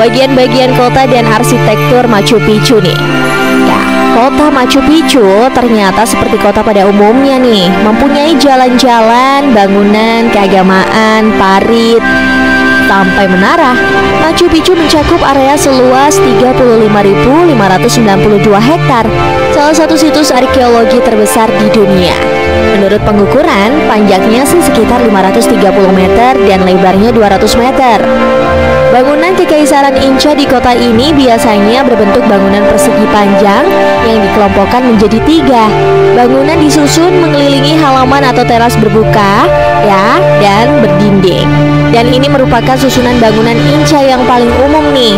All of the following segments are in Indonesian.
bagian-bagian kota dan arsitektur Machu Picchu nih. Ya, kota Machu Picchu ternyata seperti kota pada umumnya nih, mempunyai jalan-jalan, bangunan, keagamaan, parit, sampai menara. Machu Picchu mencakup area seluas 35.592 hektar, salah satu situs arkeologi terbesar di dunia. Menurut pengukuran, panjangnya sih sekitar 530 meter dan lebarnya 200 meter. Bangunan Kekaisaran Inca di kota ini biasanya berbentuk bangunan persegi panjang yang dikelompokkan menjadi 3. Bangunan disusun mengelilingi halaman atau teras berbuka, ya, dan berdinding. Dan ini merupakan susunan bangunan Inca yang paling umum nih.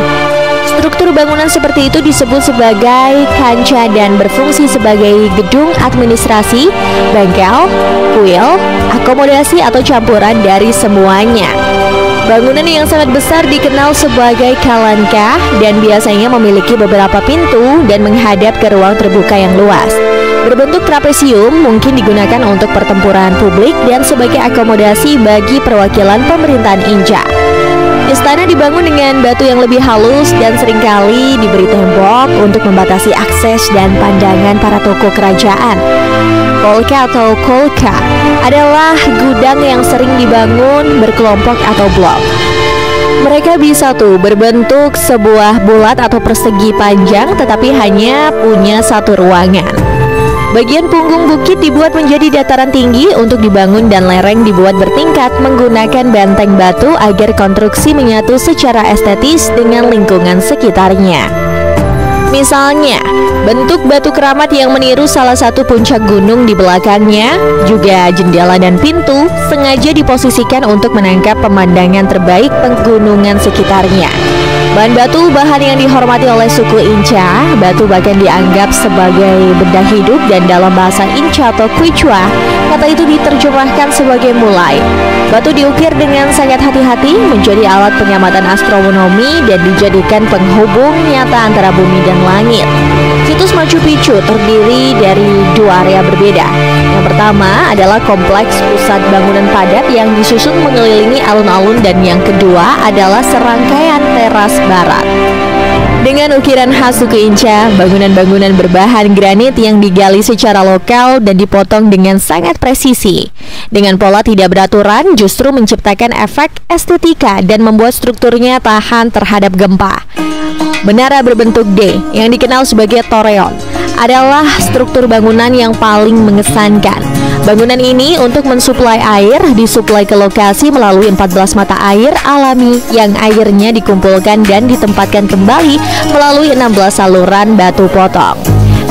Struktur bangunan seperti itu disebut sebagai kanca dan berfungsi sebagai gedung administrasi, bengkel, kuil, akomodasi atau campuran dari semuanya. Bangunan yang sangat besar dikenal sebagai kalanka dan biasanya memiliki beberapa pintu dan menghadap ke ruang terbuka yang luas. Berbentuk trapesium mungkin digunakan untuk pertempuran publik dan sebagai akomodasi bagi perwakilan pemerintahan Inca. Istana dibangun dengan batu yang lebih halus dan seringkali diberi tembok untuk membatasi akses dan pandangan para tokoh kerajaan. Polka atau kolka adalah gudang yang sering dibangun berkelompok atau blok. Mereka bisa berbentuk sebuah bulat atau persegi panjang tetapi hanya punya satu ruangan. Bagian punggung bukit dibuat menjadi dataran tinggi untuk dibangun dan lereng dibuat bertingkat menggunakan benteng batu agar konstruksi menyatu secara estetis dengan lingkungan sekitarnya. Misalnya, bentuk batu keramat yang meniru salah satu puncak gunung di belakangnya, juga jendela dan pintu sengaja diposisikan untuk menangkap pemandangan terbaik pegunungan sekitarnya. Bahan batu bahan yang dihormati oleh suku Inca. Batu bahkan dianggap sebagai benda hidup dan dalam bahasa Inca atau Quechua, kata itu diterjemahkan sebagai mulai. Batu diukir dengan sangat hati-hati menjadi alat pengamatan astronomi dan dijadikan penghubung nyata antara bumi dan langit. Situs Machu Picchu terdiri dari 2 area berbeda. Yang pertama adalah kompleks pusat bangunan padat yang disusun mengelilingi alun-alun dan yang kedua adalah serangkaian teras barat. Dengan ukiran khas suku Inca, bangunan-bangunan berbahan granit yang digali secara lokal dan dipotong dengan sangat presisi. Dengan pola tidak beraturan justru menciptakan efek estetika dan membuat strukturnya tahan terhadap gempa. Menara berbentuk D yang dikenal sebagai toreon adalah struktur bangunan yang paling mengesankan. Bangunan ini untuk mensuplai air disuplai ke lokasi melalui 14 mata air alami yang airnya dikumpulkan dan ditempatkan kembali melalui 16 saluran batu potong.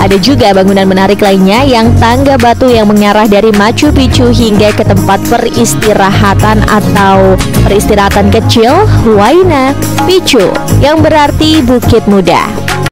Ada juga bangunan menarik lainnya yang tangga batu yang mengarah dari Machu Picchu hingga ke tempat peristirahatan atau peristirahatan kecil Huayna Picchu yang berarti Bukit Muda.